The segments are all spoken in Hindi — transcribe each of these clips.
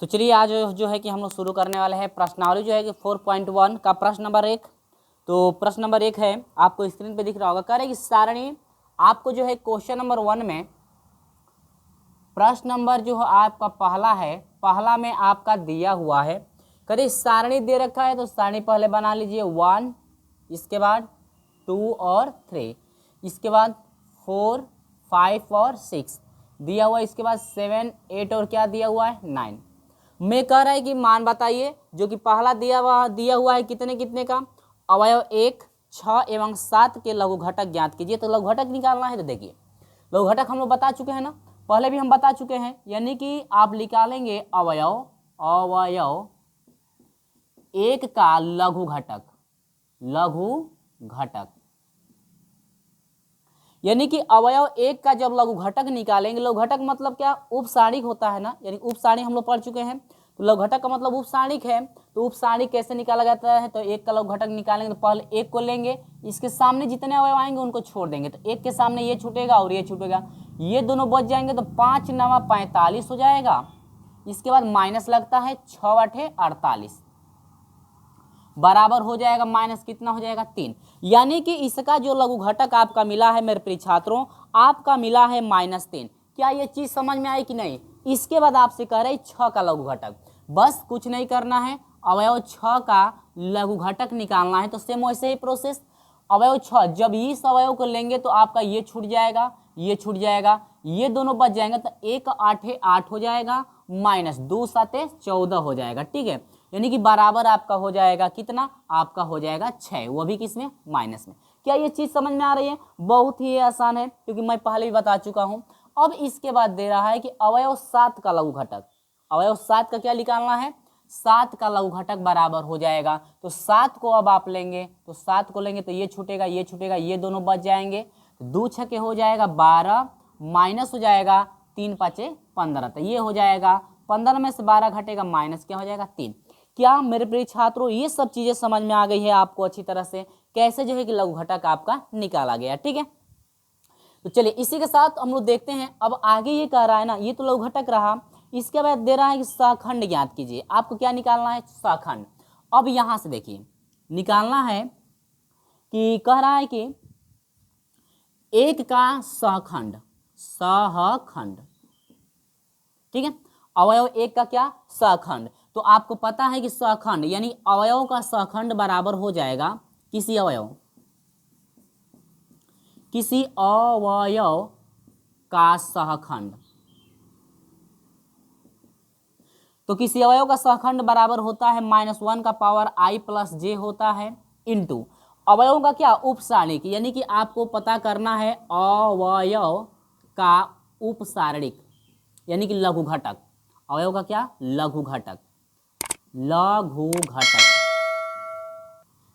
तो चलिए आज जो है कि हम लोग शुरू करने वाले हैं प्रश्नावली जो है कि 4.1 का प्रश्न नंबर 1। तो प्रश्न नंबर 1 है, आपको स्क्रीन पे दिख रहा होगा। कह रहे कि सारणी आपको जो है क्वेश्चन नंबर 1 में प्रश्न नंबर जो आपका पहला में आपका दिया हुआ है। कह रहे सारणी दे रखा है तो सारणी पहले बना लीजिए 1, इसके बाद 2 और 3, इसके बाद 4, 5 और 6 दिया हुआ है, इसके बाद 7, 8 और क्या दिया हुआ है 9। मैं कह रहा है कि मान बताइए जो कि पहला दिया हुआ है कितने कितने का अवयव 1, 6 एवं 7 के लघु घटक ज्ञात कीजिए। तो लघु घटक निकालना है तो देखिए लघु घटक हम लोग बता चुके हैं ना, पहले भी हम बता चुके हैं, यानी कि आप निकालेंगे अवयव 1 का लघु घटक यानी कि अवयव 1 का जब लघु घटक निकालेंगे, लघु घटक मतलब क्या, उपसारणिक होता है ना, यानी उपसारणिक हम लोग पढ़ चुके हैं। तो लघु घटक का मतलब उपसारणिक है। तो उपसारणिक कैसे निकाला जाता है, तो 1 का लघु घटक निकालेंगे तो पहले 1 को लेंगे, इसके सामने जितने अवयव आएंगे उनको छोड़ देंगे। तो 1 के सामने ये छूटेगा और ये छूटेगा, ये दोनों बच जाएंगे तो 5 9 45 हो जाएगा। इसके बाद माइनस लगता है 6 8 48 बराबर हो जाएगा माइनस कितना हो जाएगा 3। यानी कि इसका जो लघु घटक आपका मिला है मेरे प्रिय छात्रों, आपका मिला है -3। क्या ये चीज समझ में आई कि नहीं। इसके बाद आपसे कह रहे 6 का लघु घटक, बस कुछ नहीं करना है, अवयव 6 का लघु घटक निकालना है। तो सेम वैसे ही प्रोसेस, अवयव 6 जब इस अवयव को लेंगे तो आपका ये छूट जाएगा, ये छूट जाएगा, ये दोनों बच जाएंगे तो 1 8 8 हो जाएगा, माइनस 2 7 14 हो जाएगा। ठीक है, यानी कि बराबर आपका हो जाएगा कितना, आपका हो जाएगा 6, वो भी किसमें, माइनस में। क्या ये चीज समझ में आ रही है। बहुत ही आसान है क्योंकि मैं पहले भी बता चुका हूं। अब इसके बाद दे रहा है कि अवयव 7 का लघु घटक, अवयव 7 का क्या निकालना है, 7 का लघु घटक बराबर हो जाएगा। तो 7 को अब आप लेंगे, तो 7 को लेंगे तो ये छूटेगा, ये छूटेगा, ये दोनों बच जाएंगे। 2 छके हो जाएगा 12, माइनस हो जाएगा 3 5 15, तो ये हो जाएगा 15 में से 12 घटेगा माइनस क्या हो जाएगा 3। क्या मेरे प्रिय छात्रों ये सब चीजें समझ में आ गई है आपको अच्छी तरह से, कैसे जो है कि लघु घटक आपका निकाला गया। ठीक है, तो चलिए इसी के साथ हम लोग देखते हैं। अब आगे ये कह रहा है ना, ये तो लघु घटक रहा, इसके बाद दे रहा है कि सहखंड ज्ञात कीजिए। आपको क्या निकालना है, सहखंड। अब यहां से देखिए निकालना है कि कह रहा है कि 1 का सहखंड, ठीक है, अवयव 1 का क्या, सहखंड। तो आपको पता है कि सहखंड यानी अवयव का सहखंड बराबर हो जाएगा किसी अवयव का सहखंड। तो किसी अवयव का सहखंड बराबर होता है -1 का पावर i + j होता है इंटू अवयव का क्या, उपसारणिक, यानी कि आपको पता करना है अवयव का उपसारणिक यानी कि लघु घटक। अवयव का क्या, लघु घटक,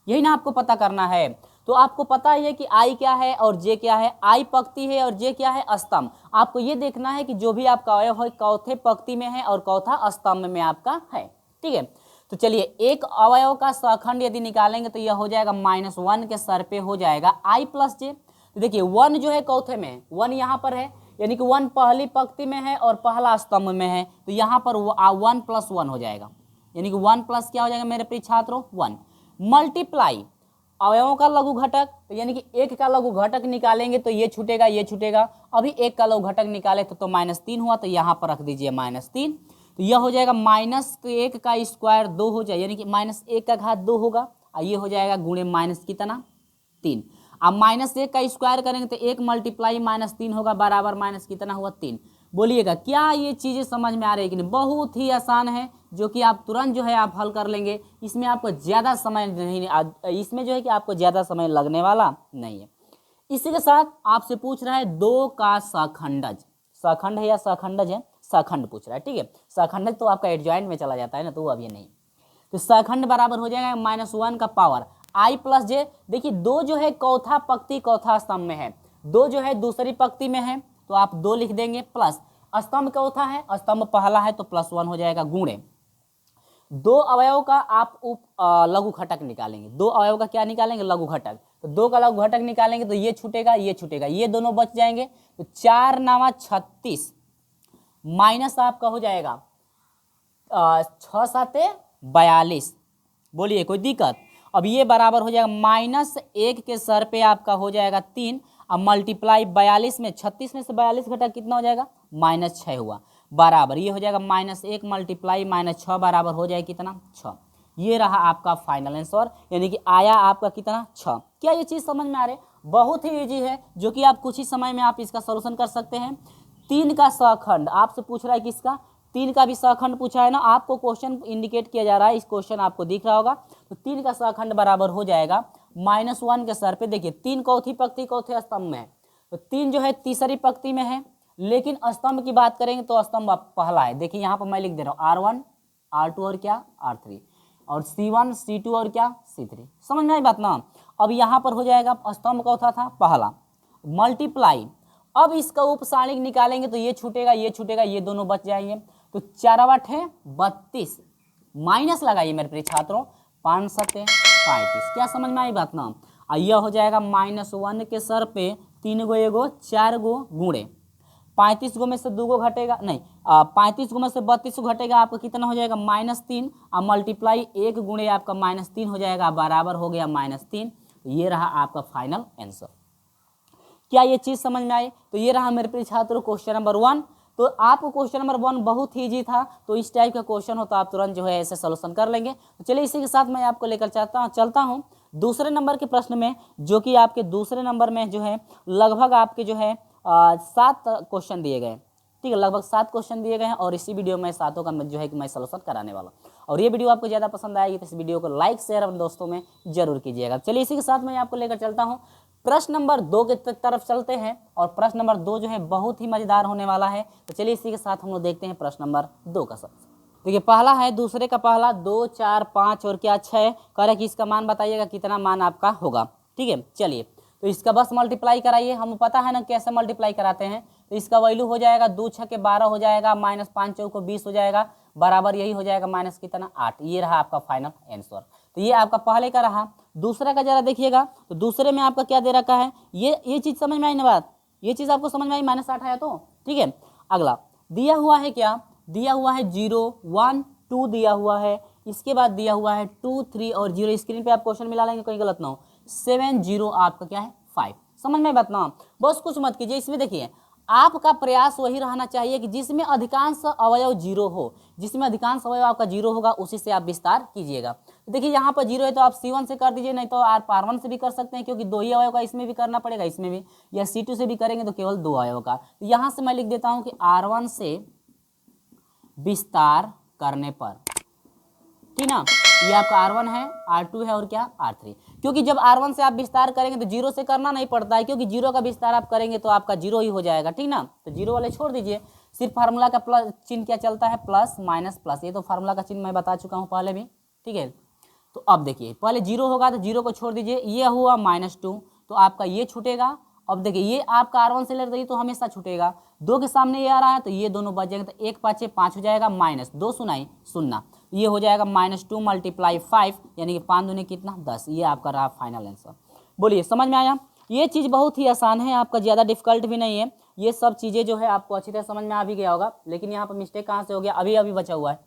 यही ना आपको पता करना है। तो आपको पता ही है कि आई क्या है और जे क्या है, आई पंक्ति है और जे क्या है, स्तंभ। आपको ये देखना है कि जो भी आपका अवयव है चौथे पंक्ति में है और चौथा स्तंभ में आपका है। ठीक है, तो चलिए एक अवयव का सहखंड यदि निकालेंगे तो यह हो जाएगा -1 के सर पे हो जाएगा i + j। तो देखिए 1 जो है चौथे में, 1 यहाँ पर है, यानी कि 1 पहली पंक्ति में है और पहला स्तंभ में है, तो यहाँ पर 1 + 1 हो जाएगा, यानी कि 1 प्लस क्या हो जाएगा मेरे प्रिय छात्रों 1, मल्टीप्लाई अवयवों का लघु घटक, तो यानी कि 1 का लघु घटक निकालेंगे तो ये छूटेगा, ये छूटेगा। अभी 1 का लघु घटक निकाले तो -3 हुआ, तो यहाँ पर रख दीजिए -3। तो यह हो जाएगा -1 का स्क्वायर 2 हो जाए, यानी कि -1 का घात 2 होगा, और ये हो जाएगा गुणे माइनस कितना 3। अब -1 का स्क्वायर करेंगे तो 1 × -3 होगा, बराबर माइनस कितना हुआ 3। बोलिएगा क्या ये चीजें समझ में आ रही है कि नहीं। बहुत ही आसान है, जो कि आप तुरंत जो है आप हल कर लेंगे। इसमें आपको ज्यादा समय नहीं, इसमें जो है कि आपको ज्यादा समय लगने वाला नहीं है। इसी के साथ आपसे पूछ रहा है 2 का सहखंडज, सहखंड है या सहखंडज है, सहखंड पूछ रहा है। ठीक है, सहखंडज तो आपका एडजॉइंट में चला जाता है ना, तो अब ये नहीं। तो सहखंड बराबर हो जाएगा -1 का पावर i + j। देखिए 2 जो है चौथा पंक्ति चौथा स्तंभ में है, 2 जो है दूसरी पंक्ति में है, तो आप 2 लिख देंगे, प्लस स्तंभ चौथा है, स्तंभ पहला है, तो +1 हो जाएगा, गुणे 2 अवयव का आप लघु घटक निकालेंगे। 2 अवयव का क्या निकालेंगे, लघु घटक। तो 2 का लघु घटक निकालेंगे तो ये छूटेगा, ये छूटेगा, ये दोनों बच जाएंगे। तो 4 9 36 माइनस आपका हो जाएगा 6 साते 42, बोलिए कोई दिक्कत। अब ये बराबर हो जाएगा -1 के सर पे आपका हो जाएगा 3, अब मल्टीप्लाई 42 में 36 में से 42 घटा कितना हो जाएगा -6 हुआ, बराबर ये हो जाएगा -1 मल्टीप्लाई -6 बराबर हो जाएगा कितना 6। ये रहा आपका फाइनल आंसर, यानी कि आया आपका कितना 6। क्या ये चीज़ समझ में आ रही है? बहुत ही इजी है, जो कि आप कुछ ही समय में आप इसका सोल्यूशन कर सकते हैं। 3 का सहखंड आपसे पूछ रहा है, किसका 3 का भी सहखंड पूछा है ना, आपको क्वेश्चन इंडिकेट किया जा रहा है, इस क्वेश्चन आपको दिख रहा होगा। तो 3 का सहखंड बराबर हो जाएगा -1 के सर पे। देखिए 3 चौथी पंक्ति चौथे स्तंभ में है, तो 3 जो है तीसरी पंक्ति में है, लेकिन स्तंभ की बात करेंगे तो स्तंभ पहला है। देखिए यहाँ पर मैं लिख दे रहा हूँ R1 R2 और क्या R3, और C1 C2 और क्या C3। समझ में आई बात ना। अब यहाँ पर हो जाएगा स्तंभ चौथा था पहला, मल्टीप्लाई, अब इसका उपसारणिक निकालेंगे तो ये छूटेगा ये दोनों बच जाएंगे, तो 4 × 8 = 32, माइनस लगाइए मेरे प्रिय छात्रों 5 × 7 = 35। क्या समझ में आई बात ना। यह हो जाएगा -1 के सर पे 3 गो एगो 4 गो गुणे 35 गो में से 2 गो घटेगा, नहीं 35 गो में से 32 गो घटेगा, आपका कितना हो जाएगा -3, और मल्टीप्लाई 1 गुणे आपका -3 हो जाएगा, बराबर हो गया -3। ये रहा आपका फाइनल आंसर। क्या ये चीज़ समझ में आई? तो ये रहा मेरे प्रिय छात्रों क्वेश्चन नंबर 1। तो आपको क्वेश्चन नंबर 1 बहुत ही ईजी था, तो इस टाइप का क्वेश्चन हो तो आप तुरंत जो है ऐसे सोल्यूशन कर लेंगे। तो चलिए इसी के साथ मैं आपको लेकर चलता हूँ दूसरे नंबर के प्रश्न में, जो कि आपके दूसरे नंबर में जो है लगभग आपके जो है 7 क्वेश्चन दिए गए, ठीक है, लगभग 7 क्वेश्चन दिए गए हैं, और इसी वीडियो में 7 का जो है कि मैं सोल्यूशन कराने वाला हूँ। और ये वीडियो आपको ज़्यादा पसंद आएगी तो इस वीडियो को लाइक शेयर अपने दोस्तों में जरूर कीजिएगा। चलिए इसी के साथ मैं आपको लेकर चलता हूँ प्रश्न नंबर 2 के तरफ चलते हैं, और प्रश्न नंबर 2 जो है बहुत ही मजेदार होने वाला है। तो चलिए इसी के साथ हम लोग देखते हैं प्रश्न नंबर 2 का सबसे। देखिए पहला है दूसरे का पहला 2 4 5 और क्या 6, कह रहा कि इसका मान बताइएगा कितना मान आपका होगा, ठीक है। चलिए तो इसका बस मल्टीप्लाई कराइए, हम पता है ना कैसे मल्टीप्लाई कराते हैं। तो इसका वैल्यू हो जाएगा 2 × 6 = 12 हो जाएगा, -5 × 4 = 20 हो जाएगा, बराबर यही हो जाएगा माइनस कितना 8। ये रहा आपका फाइनल आंसर। तो ये आपका पहले का रहा। दूसरे का जरा देखिएगा, तो दूसरे में आपका क्या दे रखा है, ये चीज़ समझ में आई ना बात, ये चीज़ आपको समझ में आई, -8 आया तो ठीक है। अगला दिया हुआ है क्या, दिया हुआ है 0 1 2 दिया हुआ है, इसके बाद दिया हुआ है 2 3 और 0, स्क्रीन पे आप क्वेश्चन मिला लेंगे कहीं गलत ना हो, 7 0 आपका क्या है 5। समझ में बात ना, बस कुछ मत कीजिए। इसमें देखिए आपका प्रयास वही रहना चाहिए कि जिसमें अधिकांश अवयव 0 हो, जिसमें अधिकांश अवयव आपका 0 होगा उसी से आप विस्तार कीजिएगा। देखिए यहाँ पर 0 है तो आप C1 से कर दीजिए, नहीं तो आप R1 से भी कर सकते हैं, क्योंकि 2 ही अवयव का इसमें भी करना पड़ेगा, इसमें भी, या C2 से भी करेंगे तो केवल 2 अवयव का। तो यहाँ से मैं लिख देता हूँ कि R1 से विस्तार करने पर, ठीक ना, ये आपका R1 है, R2 है और क्या R3। क्योंकि जब R1 से आप विस्तार करेंगे तो 0 से करना नहीं पड़ता है, क्योंकि 0 का विस्तार आप करेंगे तो आपका 0 ही हो जाएगा, ठीक ना। तो 0 वाले छोड़ दीजिए, सिर्फ फार्मूला का प्लस चिन्ह क्या चलता है, प्लस माइनस प्लस, ये तो फार्मूला का चिन्ह मैं बता चुका हूँ पहले भी, ठीक है। तो अब देखिए पहले 0 होगा तो 0 को छोड़ दीजिए, ये हुआ -2, तो आपका ये छूटेगा। अब देखिए ये आपका R1 से ले रही तो हमेशा छूटेगा, 2 के सामने ये आ रहा है तो ये दोनों बच जाएंगे, तो 1 5 5 हो जाएगा, -2 सुनाई सुनना, ये हो जाएगा -2 × 5, यानी कि 5 दूनी कितना 10। ये आपका रहा फाइनल आंसर। बोलिए समझ में आया? ये चीज़ बहुत ही आसान है, आपका ज़्यादा डिफिकल्ट भी नहीं है, ये सब चीज़ें जो है आपको अच्छी तरह समझ में आ भी गया होगा। लेकिन यहाँ पर मिस्टेक कहाँ से हो गया, अभी बचा हुआ है,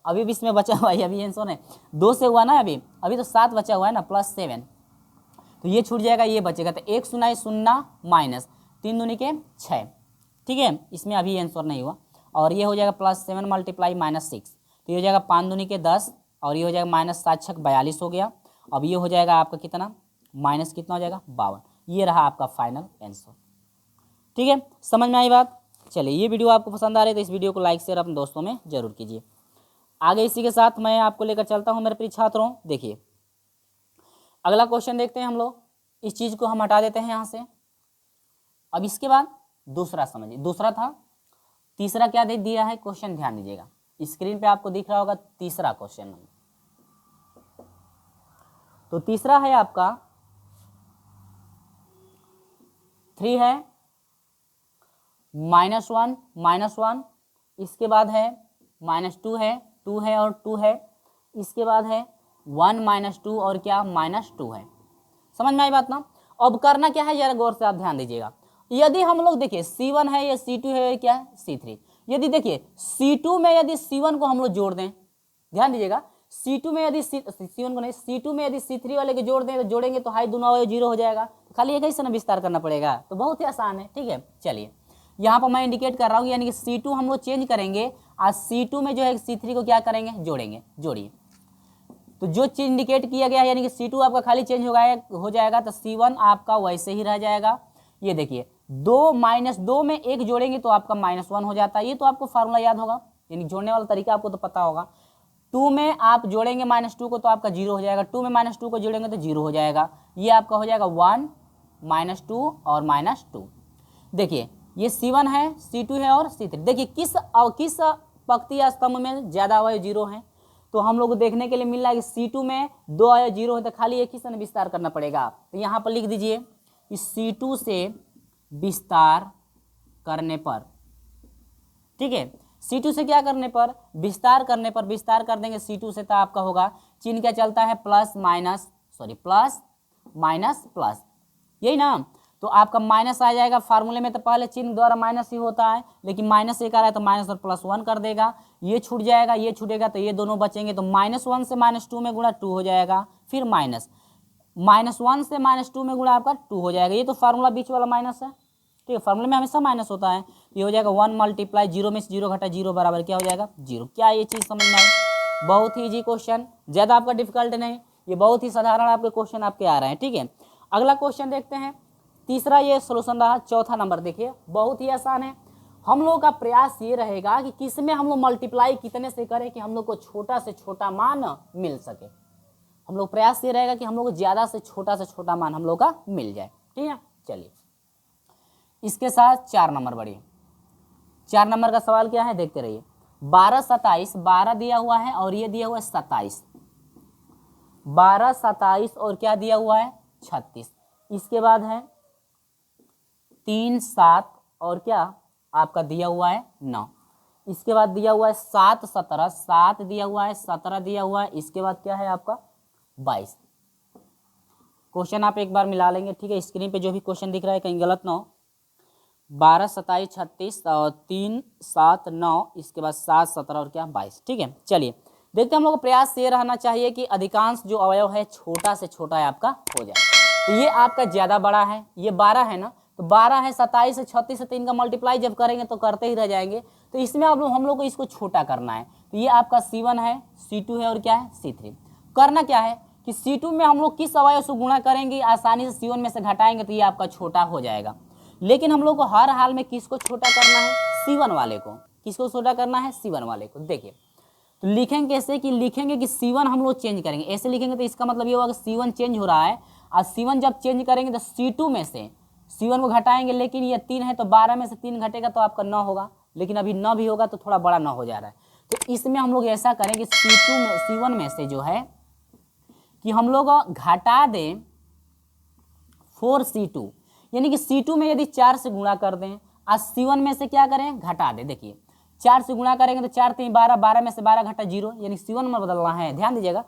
अभी भी इसमें बचा हुआ है, अभी आंसर है 2 से हुआ ना, अभी तो 7 बचा हुआ है ना, +7, तो ये छूट जाएगा, ये बचेगा, तो 1 सुनाई सुनना -3 दूनी के 6, ठीक है, इसमें अभी आंसर नहीं हुआ। और ये हो जाएगा +7 × -6, तो ये हो जाएगा 5 दूनी के 10, और ये हो जाएगा -7 × 6 = 42 हो गया। अब ये हो जाएगा आपका कितना, माइनस कितना हो जाएगा 52। ये रहा आपका फाइनल आंसर, ठीक है, समझ में आई बात। चलिए ये वीडियो आपको पसंद आ रही है तो इस वीडियो को लाइक शेयर अपने दोस्तों में जरूर कीजिए। आगे इसी के साथ मैं आपको लेकर चलता हूँ मेरे प्रिय छात्रों। देखिए अगला क्वेश्चन देखते हैं हम लोग, इस चीज़ को हम हटा देते हैं यहाँ से। अब इसके बाद दूसरा समझिए, दूसरा था, तीसरा क्या दे दिया है क्वेश्चन, ध्यान दीजिएगा, स्क्रीन पे आपको दिख रहा होगा तीसरा क्वेश्चन। तो तीसरा है आपका 3 है, -1, इसके बाद है -2 है, 2 है और 2 है, इसके बाद है 1 -2 और क्या -2 है। समझ में आई बात ना। अब करना क्या है जरा गौर से आप ध्यान दीजिएगा। यदि हम लोग देखिए C1 है या C2 है या क्या है C3, यदि देखिए C2 में यदि C1 को हम लोग जोड़ दें, ध्यान दीजिएगा, C2 में यदि C1 को नहीं, C2 में यदि C3 वाले के जोड़ दें तो जोड़ेंगे तो हाई दोनों अवयव 0 हो जाएगा, खाली एक ही ना विस्तार करना पड़ेगा, तो बहुत ही आसान है। ठीक है, चलिए यहाँ पर मैं इंडिकेट कर रहा हूँ, यानी कि C2 हम लोग चेंज करेंगे और C2 में जो है C3 को क्या करेंगे, जोड़ेंगे। जोड़िए, तो जो चीज इंडिकेट किया गया है यानी कि C2 आपका खाली चेंज हो जाएगा तो C1 आपका वैसे ही रह जाएगा। ये देखिए 2 - 2 में 1 जोड़ेंगे तो आपका -1 हो जाता है, ये तो आपको फार्मूला याद होगा, यानी जोड़ने वाला तरीका आपको तो पता होगा। 2 में आप जोड़ेंगे -2 को तो आपका 0 हो जाएगा, 2 में -2 को जोड़ेंगे तो 0 हो जाएगा, ये आपका हो जाएगा 1 -2 और -2। देखिए ये C1 है, C2 है और C3। देखिए किस पंक्ति या स्तंभ में ज़्यादा अवयव 0 हैं, तो हम लोग को देखने के लिए मिल रहा है कि C2 में 2 अवयव 0 है, तो खाली एक ही से विस्तार करना पड़ेगा। तो यहाँ पर लिख दीजिए कि C2 से विस्तार करने पर, ठीक है, C2 से क्या करने पर, विस्तार करने पर, विस्तार कर देंगे C2 से तो आपका होगा, चिन्ह क्या चलता है, प्लस माइनस प्लस, यही ना, तो आपका माइनस आ जाएगा। फार्मूले में तो पहले चिन्ह द्वारा माइनस ही होता है, लेकिन माइनस एक आ रहा है तो माइनस और +1 कर देगा, ये छूट जाएगा, ये छूटेगा तो ये दोनों बचेंगे, तो -1 से -2 में गुणा 2 हो जाएगा, फिर -1 से -2 में गुणा आपका 2 हो जाएगा, ये तो फार्मूला बीच वाला माइनस है। ठीक है, फार्मूले में हमेशा माइनस होता है, ये हो जाएगा 1 × 0 में से 0 घटा 0 बराबर क्या हो जाएगा, 0। क्या ये चीज़ समझना है, बहुत ही ईजी क्वेश्चन, ज़्यादा आपका डिफिकल्ट नहीं, ये बहुत ही साधारण आपके क्वेश्चन आपके आ रहे हैं। ठीक है, अगला क्वेश्चन देखते हैं, तीसरा ये सोल्यूशन रहा। चौथा नंबर देखिए, बहुत ही आसान है। हम लोग का प्रयास ये रहेगा कि किस में हम लोग मल्टीप्लाई कितने से करें कि हम लोग को छोटा से छोटा मान मिल सके। हम लोग प्रयास ये रहेगा कि हम लोग को ज़्यादा से छोटा मान हम लोग का मिल जाए। ठीक है, चलिए इसके साथ 4 नंबर बढ़िए। 4 नंबर का सवाल क्या है, देखते रहिए। 12 27, 12 दिया हुआ है और ये दिया हुआ है 27, 12 27 और क्या दिया हुआ है 36, इसके बाद है 3 7 और क्या आपका दिया हुआ है 9, इसके बाद दिया हुआ है 7 17, 7 दिया हुआ है, 17 दिया हुआ है, इसके बाद क्या है आपका 22। क्वेश्चन आप एक बार मिला लेंगे, ठीक है, स्क्रीन पे जो भी क्वेश्चन दिख रहा है कहीं गलत ना हो। 12 27 36 और 3 7 9, इसके बाद 7 17 और क्या 22। ठीक है, चलिए देखते हैं। हम लोग का प्रयास ये रहना चाहिए कि अधिकांश जो अवयव है छोटा से छोटा आपका हो जाए। तो ये आपका ज़्यादा बड़ा है, ये 12 है ना, तो 12 है, 27 से 36 से 3 का मल्टीप्लाई जब करेंगे तो करते ही रह जाएंगे, तो इसमें अब हम लोग को इसको छोटा करना है। तो ये आपका C1 है, C2 है और क्या है C3। करना क्या है कि C2 में हम लोग किस अवयव से गुणा करेंगे, आसानी से C1 में से घटाएंगे तो ये आपका छोटा हो जाएगा। लेकिन हम लोग को हर हाल में किसको छोटा करना है, C1 वाले को। किसको छोटा करना है, C1 वाले को। देखिए तो लिखेंगे कैसे कि लिखेंगे कि C1 हम लोग चेंज करेंगे, ऐसे लिखेंगे तो इसका मतलब ये होगा कि C1 चेंज हो रहा है, और C1 जब चेंज करेंगे तो C2 में से C1 को घटाएंगे, लेकिन ये 3 है तो 12 में से 3 घटेगा तो आपका 9 होगा, लेकिन अभी 9 भी होगा तो थोड़ा बड़ा 9 हो जा रहा है। तो इसमें हम लोग ऐसा करेंगे C1 में से जो है कि हम लोग घटा दें 4C2, यानी कि C2 में यदि 4 से गुणा कर दें और C1 में से क्या करें, घटा दें। देखिए 4 से गुणा करेंगे तो 4 3 12, 12 में से 12 घटा 0, यानी C1 में बदलना है। ध्यान दीजिएगा,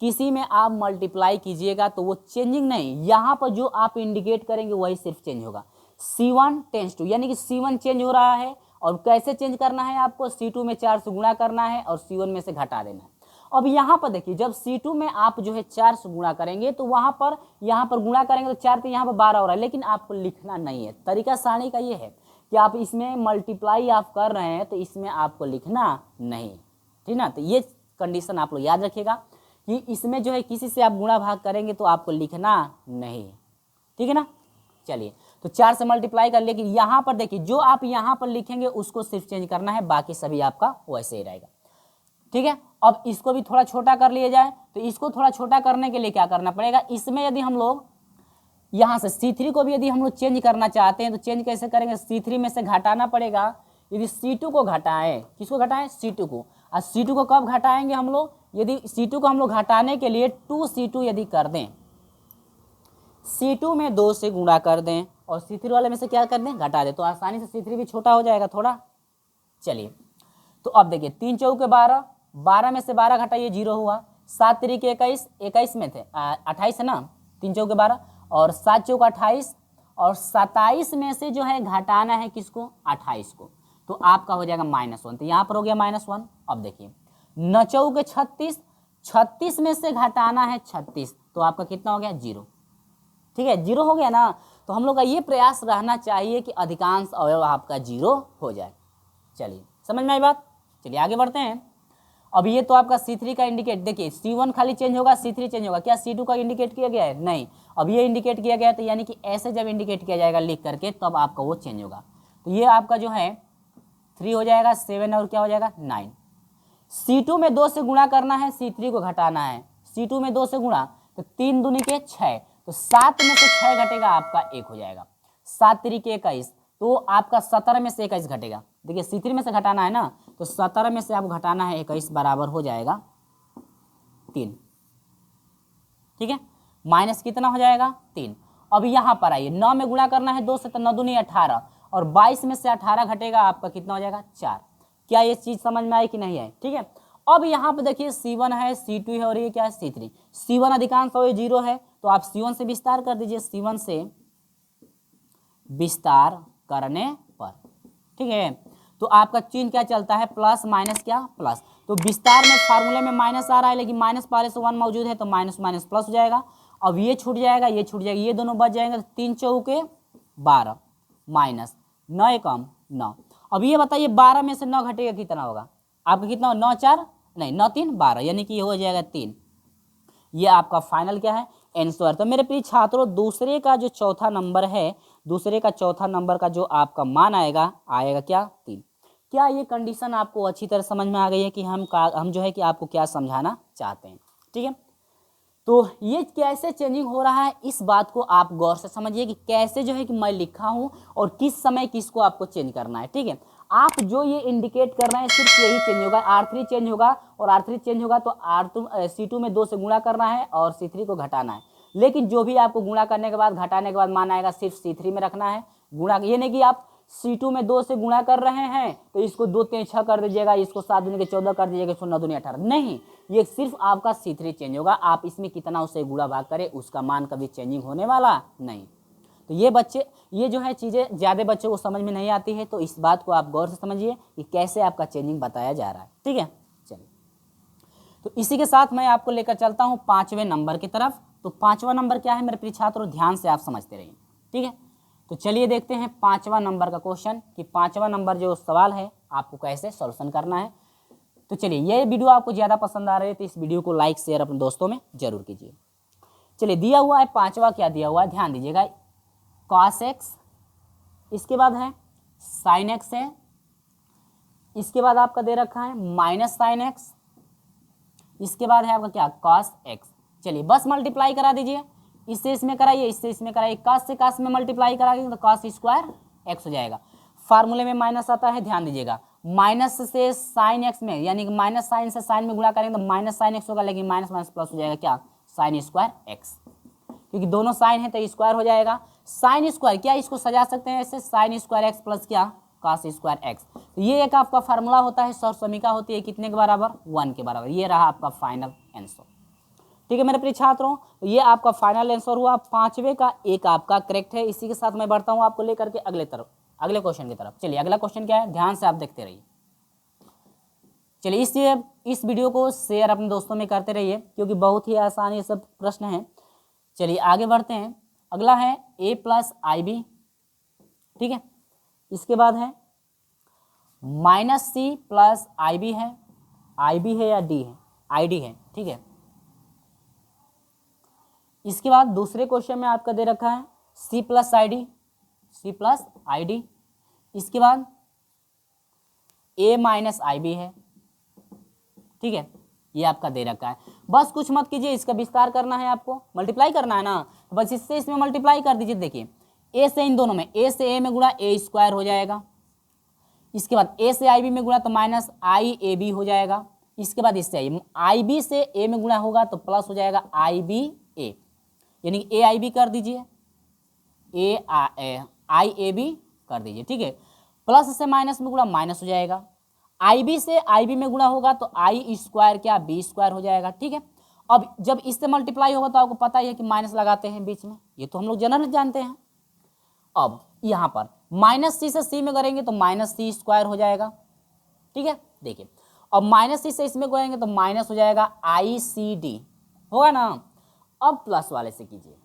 किसी में आप मल्टीप्लाई कीजिएगा तो वो चेंजिंग नहीं, यहाँ पर जो आप इंडिकेट करेंगे वही सिर्फ चेंज होगा। C1 टेंस टू, यानी कि C1 चेंज हो रहा है, और कैसे चेंज करना है आपको, C2 में 4 से गुणा करना है और C1 में से घटा देना है। अब यहाँ पर देखिए, जब C2 में आप जो है 4 से गुणा करेंगे तो यहाँ पर गुणा करेंगे तो 4 तो यहाँ पर 12 हो रहा है, लेकिन आपको लिखना नहीं है। तरीका सारणी का ये है कि आप इसमें मल्टीप्लाई आप कर रहे हैं तो इसमें आपको लिखना नहीं, ठीक ना। तो ये कंडीशन आप लोग याद रखिएगा कि इसमें जो है किसी से आप गुणा भाग करेंगे तो आपको लिखना नहीं, ठीक है ना। चलिए तो 4 से मल्टीप्लाई कर, लेकिन यहाँ पर देखिए जो आप यहाँ पर लिखेंगे उसको सिर्फ चेंज करना है, बाकी सभी आपका वैसे ही रहेगा, ठीक है। अब इसको भी थोड़ा छोटा कर लिया जाए, तो इसको थोड़ा छोटा करने के लिए क्या करना पड़ेगा, इसमें यदि हम लोग यहाँ से C3 को भी यदि हम लोग चेंज करना चाहते हैं तो चेंज कैसे करेंगे, C3 में से घटाना पड़ेगा। यदि C2 को घटाएं, किसको घटाएं, C2 को, और C2 को कब घटाएंगे हम लोग, यदि C2 को हम लोग घटाने के लिए 2C2 यदि कर दें, C2 में 2 से गुणा कर दें और C3 वाले में से क्या कर दें, घटा दें, तो आसानी से C3 भी छोटा हो जाएगा थोड़ा। चलिए तो अब देखिए 3 चौके 12, 12 में से 12 घटाइए 0 हुआ, 7 3 21, 21 में थे 28 है ना, 3 चौके 12 और 7 चौका 28, और 27 में से जो है घटाना है किसको, 28 को। तो आपका हो जाएगा -1। तो यहाँ पर हो गया -1। अब देखिए 9 चौके 36, 36 में से घटाना है 36, तो आपका कितना हो गया 0। ठीक है, 0 हो गया ना। तो हम लोग का ये प्रयास रहना चाहिए कि अधिकांश अवयव आपका 0 हो जाए। चलिए समझ में आई बात। चलिए आगे बढ़ते हैं। अब ये तो आपका C3 का इंडिकेट, देखिए C1 खाली चेंज होगा, C3 चेंज होगा, क्या C2 का इंडिकेट किया गया है? नहीं। अब ये इंडिकेट किया गया है, तो यानी कि ऐसे जब इंडिकेट किया जाएगा लिख करके तब आपका वो चेंज होगा। तो ये आपका जो है 3 हो जाएगा, 7 और क्या हो जाएगा 9। C2 में 2 से गुणा करना है, C3 को घटाना है। C2 में 2 से गुणा, तो 3 दूनी के 6, तो 7 में से 6 घटेगा आपका 1 हो जाएगा। 7 तरीके 21, तो आपका 17 में से 21 घटेगा। देखिए C3 में से घटाना है ना, तो 17 में से आपको घटाना है 21, बराबर हो जाएगा 3। ठीक है, माइनस कितना हो जाएगा 3। अब यहाँ पर आइए 9 में गुणा करना है 2 से, तो 9 दूनी 18, और 22 में से 18 घटेगा आपका कितना हो जाएगा 4। क्या ये चीज समझ में आई कि नहीं आई? ठीक है। अब यहाँ पे देखिए C1 है, C2 है और ये क्या है C3। C1 अधिकांश अवयव 0 है, तो आप C1 से विस्तार कर दीजिए, C1 से विस्तार करने पर। ठीक है, तो आपका चिन्ह क्या चलता है, प्लस माइनस, क्या प्लस। तो विस्तार में फार्मूले में माइनस आ रहा है, लेकिन माइनस पहले से 1 मौजूद है, तो माइनस माइनस प्लस हो जाएगा। अब ये छूट जाएगा, ये छूट जाएगा, ये दोनों बच जाएंगे, तो 3 चौके 12 माइनस 9 एकम 9। अब ये बताइए 12 में से 9 घटेगा कितना होगा आपका, कितना हो 9 4 नहीं 9 3 12, यानी कि ये हो जाएगा 3। ये आपका फाइनल क्या है आंसर। तो मेरे प्रिय छात्रों, दूसरे का जो चौथा नंबर है, दूसरे का चौथा नंबर का जो आपका मान आएगा क्या 3। क्या ये कंडीशन आपको अच्छी तरह समझ में आ गई है कि हम जो है कि आपको क्या समझाना चाहते हैं? ठीक है, तो ये कैसे चेंजिंग हो रहा है इस बात को आप गौर से समझिए कि कैसे जो है कि मैं लिखा हूं और किस समय किसको आपको चेंज करना है। ठीक है, आप जो ये इंडिकेट कर रहे हैं सिर्फ यही चेंज होगा, R3 चेंज होगा, और R3 चेंज होगा तो C2 में 2 से गुणा करना है और C3 को घटाना है। लेकिन जो भी आपको गुणा करने के बाद घटाने के बाद मान आएगा सिर्फ C3 में रखना है गुणा। ये नहीं कि आप C2 में 2 से गुणा कर रहे हैं तो इसको 2 3 6 कर दीजिएगा, इसको 7 दूनी के 14 कर दीजिएगा, इसको 9 दूनी 18, नहीं, ये सिर्फ आपका C3 चेंज होगा। आप इसमें कितना उसे गुणा भाग करें उसका मान कभी चेंजिंग होने वाला नहीं। तो ये बच्चे, ये जो है चीज़ें ज़्यादा बच्चों को समझ में नहीं आती है, तो इस बात को आप गौर से समझिए कि कैसे आपका चेंजिंग बताया जा रहा है। ठीक है, चलिए, तो इसी के साथ मैं आपको लेकर चलता हूँ 5वें नंबर की तरफ। तो 5वां नंबर क्या है मेरे प्रिय छात्रों, ध्यान से आप समझते रहिए। ठीक है, तो चलिए देखते हैं 5वां नंबर का क्वेश्चन, कि 5वां नंबर जो सवाल है आपको कैसे सॉल्यूशन करना है। तो चलिए, ये वीडियो आपको ज़्यादा पसंद आ रही है तो इस वीडियो को लाइक शेयर अपने दोस्तों में जरूर कीजिए। चलिए, दिया हुआ है 5वां, क्या दिया हुआ है ध्यान दीजिएगा, cos x, इसके बाद है sin x है, इसके बाद आपका दे रखा है माइनस साइन x, इसके बाद है आपका क्या cos x। चलिए बस मल्टीप्लाई करा दीजिए, इससे इसमें कराइए, इससे इसमें कराइए, cos से cos में मल्टीप्लाई कराइए तो cos स्क्वायर x हो जाएगा। फार्मूले में माइनस आता है, ध्यान दीजिएगा, माइनस से साइन x में, यानी कि माइनस साइन से साइन में गुणा करेंगे तो माइनस साइन x होगा, लेकिन माइनस माइनस प्लस हो जाएगा क्या साइन स्क्वायर x, क्योंकि दोनों साइन है तो स्क्वायर हो जाएगा। साइन स्क्वायर, क्या इसको सजा सकते हैं ऐसे, साइन स्क्वायर x प्लस क्या cos स्क्वायर x। तो ये एक आपका फार्मूला होता है, समीका होती है कितने के बराबर 1 के बराबर। ये रहा आपका फाइनल आंसर। ठीक है मेरे प्रिय छात्रों, तो ये आपका फाइनल आंसर हुआ 5वें का, एक आपका करेक्ट है। इसी के साथ मैं बढ़ता हूँ आपको लेकर के अगले क्वेश्चन की तरफ। चलिए अगला क्वेश्चन क्या है, ध्यान से आप देखते रहिए। चलिए इस वीडियो को शेयर अपने दोस्तों में करते रहिए, क्योंकि बहुत ही आसान ये सब प्रश्न हैं। चलिए आगे बढ़ते हैं। अगला है a प्लस IB, ठीक है, इसके बाद है -C प्लस IB है, IB है या D है, ID है। ठीक है, इसके बाद दूसरे क्वेश्चन में आपका दे रखा है C प्लस ID, इसके बाद A माइनस IB है। ठीक है, ये आपका दे रखा है। बस कुछ मत कीजिए, इसका विस्तार करना है, आपको मल्टीप्लाई करना है ना, तो बस इससे इसमें मल्टीप्लाई कर दीजिए। देखिए A से इन दोनों में, A से A में गुणा A स्क्वायर हो जाएगा, इसके बाद A से IB में गुणा तो माइनस IAB हो जाएगा, इसके बाद इससे IB से A में गुणा होगा तो प्लस हो जाएगा IBA, यानी AIB कर दीजिए, IAB कर दीजिए। ठीक है, प्लस से माइनस में गुणा माइनस हो जाएगा, IB से IB में गुणा होगा तो I स्क्वायर क्या B स्क्वायर हो जाएगा। ठीक है, अब जब इससे मल्टीप्लाई होगा तो आपको पता ही है कि माइनस लगाते हैं बीच में, ये तो हम लोग जनरल जानते हैं। अब यहाँ पर माइनस सी से सी में करेंगे तो माइनस सी स्क्वायर हो जाएगा, ठीक है। देखिए अब माइनस सी से इसमें करेंगे तो माइनस हो जाएगा आई सी डी, होगा ना। अब प्लस वाले से कीजिए,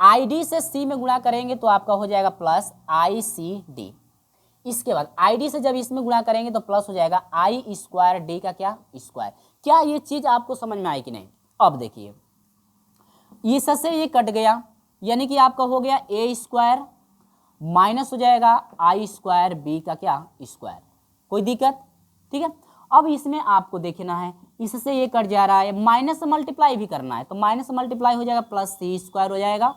आई डी से सी में गुणा करेंगे तो आपका हो जाएगा प्लस आई सी डी। इसके बाद आई डी से जब इसमें गुणा करेंगे तो प्लस हो जाएगा आई स्क्वायर डी का क्या स्क्वायर। क्या ये चीज आपको समझ में आई कि नहीं? अब देखिए इससे ये कट गया, यानी कि आपका हो गया ए स्क्वायर माइनस हो जाएगा आई स्क्वायर बी का क्या स्क्वायर। कोई दिक्कत? ठीक है। अब इसमें आपको देखना है, इससे ये कट जा रहा है, माइनस से मल्टीप्लाई भी करना है तो माइनस से मल्टीप्लाई हो जाएगा प्लस सी स्क्वायर हो जाएगा,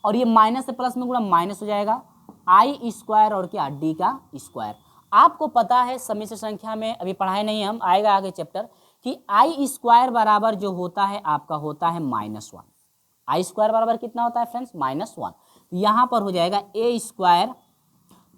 और ये माइनस से प्लस में गुणा माइनस हो जाएगा आई स्क्वायर और क्या डी का स्क्वायर। आपको पता है समिश्र संख्या में अभी पढ़ाए नहीं हम, आएगा आगे चैप्टर, कि आई स्क्वायर बराबर जो होता है आपका होता है -1। आई स्क्वायर बराबर कितना होता है फ्रेंड्स? -1। तो यहाँ पर हो जाएगा ए स्क्वायर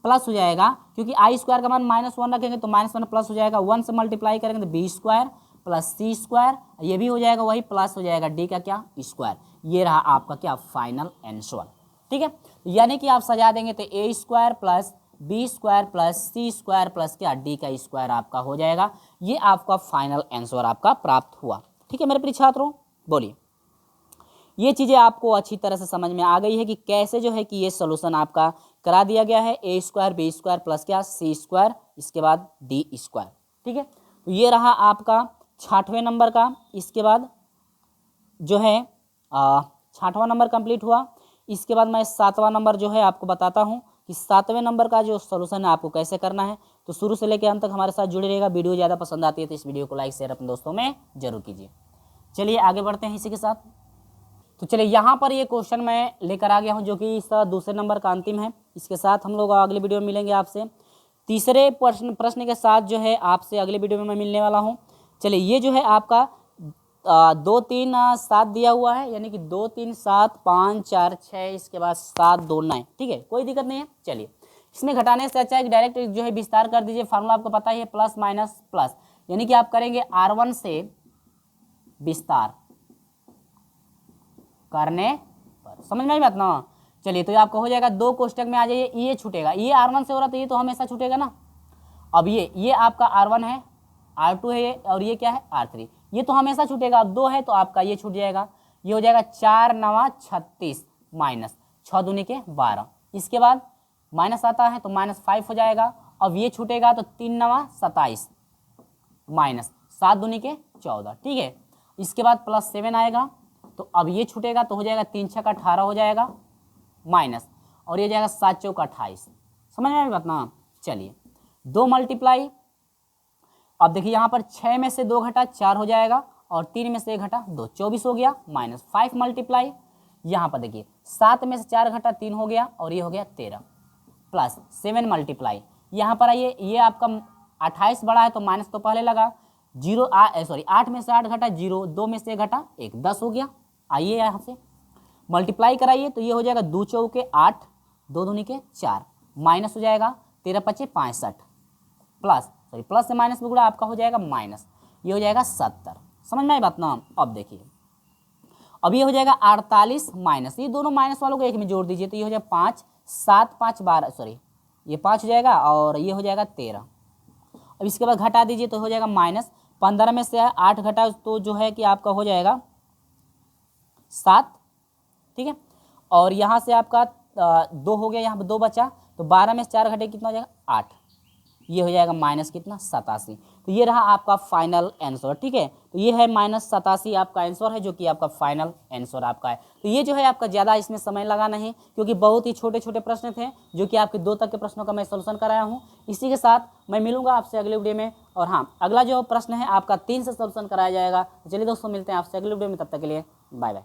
प्लस हो जाएगा, क्योंकि आई स्क्वायर का मान -1 रखेंगे तो -1 प्लस हो जाएगा, 1 से मल्टीप्लाई करेंगे तो B square plus c square, ये भी हो जाएगा वही प्लस हो जाएगा डी का क्या स्क्वायर। ये रहा आपका क्या फाइनल आंसर, ठीक है। यानी कि आप सजा देंगे तो a square plus b square plus c square plus क्या डी का स्क्वायर आपका हो जाएगा। ये आपका फाइनल आंसर आपका प्राप्त हुआ, ठीक है मेरे प्रिय छात्रों। बोलिए ये चीज़ें आपको अच्छी तरह से समझ में आ गई है कि कैसे जो है कि ये सोल्यूशन आपका करा दिया गया है, ए स्क्वायर बी स्क्वायर प्लस क्या सी स्क्वायर, इसके बाद डी स्क्वायर, ठीक है। तो ये रहा आपका 6वें नंबर का। इसके बाद जो है 6वां नंबर कंप्लीट हुआ। इसके बाद मैं 7वां नंबर जो है आपको बताता हूँ कि 7वें नंबर का जो सोल्यूशन है आपको कैसे करना है। तो शुरू से लेकर अंत तक हमारे साथ जुड़े रहेगा। वीडियो ज़्यादा पसंद आती है तो इस वीडियो को लाइक शेयर अपने दोस्तों में जरूर कीजिए। चलिए आगे बढ़ते हैं इसी के साथ। तो चलिए यहाँ पर ये क्वेश्चन मैं लेकर आ गया हूँ जो कि इस दूसरे नंबर का अंतिम है। इसके साथ हम लोग अगले वीडियो में मिलेंगे आपसे। तीसरे प्रश्न के साथ जो है आपसे अगले वीडियो में मैं मिलने वाला हूँ। चलिए ये जो है आपका 2 3 7 दिया हुआ है, यानी कि 2 3 7 5 4 6, इसके बाद 7 2 9, ठीक है कोई दिक्कत नहीं है। चलिए इसमें घटाने से अच्छा है कि डायरेक्ट जो है विस्तार कर दीजिए। फार्मूला आपको पता ही है प्लस माइनस प्लस, यानी कि आप करेंगे R1 से विस्तार करने पर, समझ में आई बात ना। चलिए तो आपका हो जाएगा 2 कोष्टक में आ जाइए, ये छूटेगा, ये R1 से हो रहा था, ये तो हमेशा छूटेगा ना। अब ये आपका R1 है, R2 है ये, और ये क्या है R3, ये तो हमेशा छूटेगा। अब 2 है तो आपका ये छूट जाएगा, ये हो जाएगा 4 9 36 माइनस 6 दूनी के 12। इसके बाद माइनस आता है तो -5 हो जाएगा। अब ये छूटेगा तो 3 9 27 माइनस 7 दूनी के 14, ठीक है। इसके बाद +7 आएगा तो अब ये छूटेगा तो हो जाएगा 3 6 18 हो जाएगा माइनस, और ये जाएगा 7 4 28। समझ में आई बात ना। चलिए 2 मल्टीप्लाई, अब देखिए यहाँ पर 6 में से 2 घटा 4 हो जाएगा, और 3 में से 1 घटा 2 24 हो गया, -5 मल्टीप्लाई, यहाँ पर देखिए 7 में से 4 घटा 3 हो गया, और ये हो गया 13, प्लस 7 मल्टीप्लाई, यहाँ पर आइए ये आपका 28 बड़ा है तो माइनस तो पहले लगा, 8 में से 8 घटा 0, 2 में से 1 घटा 1, 10 हो गया। आइए यहाँ से मल्टीप्लाई कराइए तो ये हो जाएगा 2 चौके 8, 2 दूनी के 4, माइनस हो जाएगा 13 5 65 प्लस से माइनस में गुणा आपका हो जाएगा माइनस, ये हो जाएगा 70। समझ में आई बात ना। अब देखिए अब ये हो जाएगा 48 माइनस, ये दोनों माइनस वालों को एक में जोड़ दीजिए तो ये हो जाएगा 5 7 5 12, ये 5 हो जाएगा, और ये हो जाएगा 13। अब इसके बाद घटा दीजिए तो हो जाएगा -15 में से 8 घटा तो जो है कि आपका हो जाएगा 7, ठीक है। और यहाँ से आपका 2 हो गया, यहाँ पर 2 बचा, तो 12 में से 4 घटे कितना हो जाएगा 8, ये हो जाएगा माइनस कितना 87। तो ये रहा आपका फाइनल आंसर, ठीक है। तो ये है -87 आपका आंसर है, जो कि आपका फाइनल आंसर आपका है। तो ये जो है आपका ज़्यादा इसमें समय लगा नहीं, क्योंकि बहुत ही छोटे छोटे प्रश्न थे जो कि आपके 2 तक के प्रश्नों का मैं सोल्यूशन कराया हूँ। इसी के साथ मैं मिलूंगा आपसे अगले वीडियो में, और हाँ अगला जो प्रश्न है आपका 3 से सोल्यूशन कराया जाएगा। चलिए दोस्तों मिलते हैं आपसे अगले वीडियो में, तब तक के लिए बाय बाय।